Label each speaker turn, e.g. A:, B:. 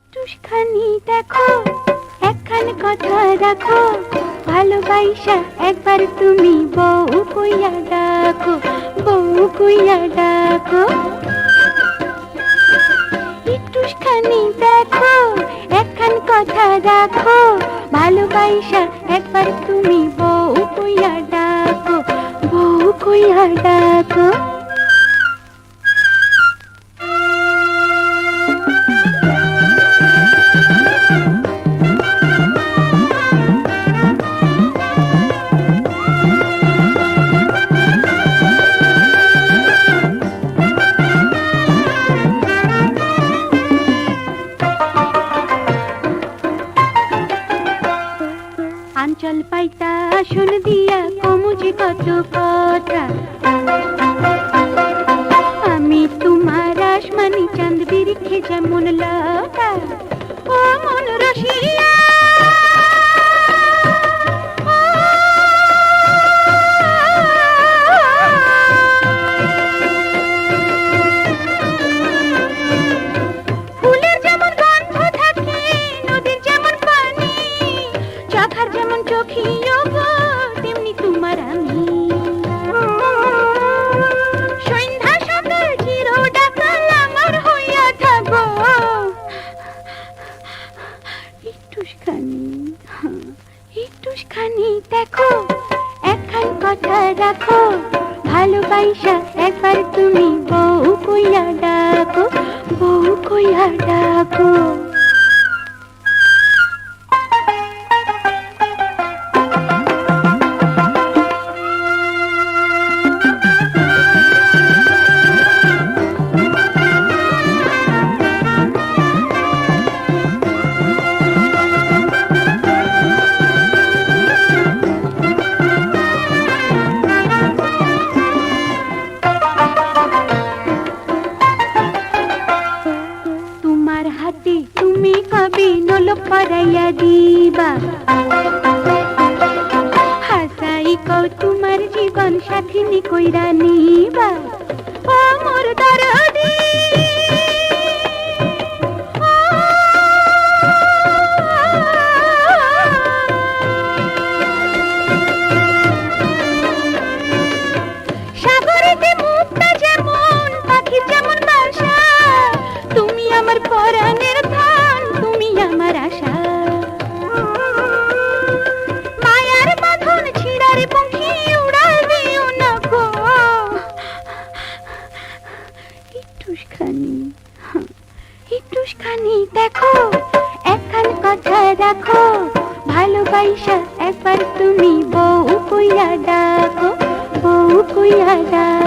A: একটুখানি দেখো, একখান কথা রাখো, ভালোবাসা একবার তুমি বউ কইয়া ডাকো, বউ কইয়া ডাকো। একটুখানি দেখো, একখান কথা রাখো, ভালোবাসা একবার তুমি বউ কইয়া ডাকো, বউ কইয়া ডাকো। আঞ্চল পাইতা আসন দিয়া কমুজি কত কথা, আমি তোমার আসমানি চাঁদ বিরিখে যেমন লতা, ও মন রসিয়া ফুলের যেমন গন্ধ থাকে, নদীর যেমন পানি, চোখার যেমন চোখিও গো, তেমনি তোমার আমি। সন্ধ্যা সকাল চির ডাকাল আমার হইয়া থাকো, একটুখানি একটুখানি দেখো, একখান কথা রাখো, ভালোবাসা একবার তুমি বউ কইয়া ডাকো, বউ কইয়া ডাকো। তুমি কবি নলক পরাইয়া দিবা, হাসাই কও তোমার জীবন সাথিনী কইরা নিবা, ও মোর দরদি সাগরেতে মুক্তা যেমন, পাখি যেমন বাসা, তুমি আমার পরাণের ধন, তুমি আমার আশা। মায়ার বাঁধন ছিড়ার পঙ্খী উড়াল দিও না গো, একটুখানি একটুখানি দেখো, একখান কথা রাখো, ভালোবাসা একবার তুমি বউ কইয়া ডাকো, বউ কইয়া ডাকো।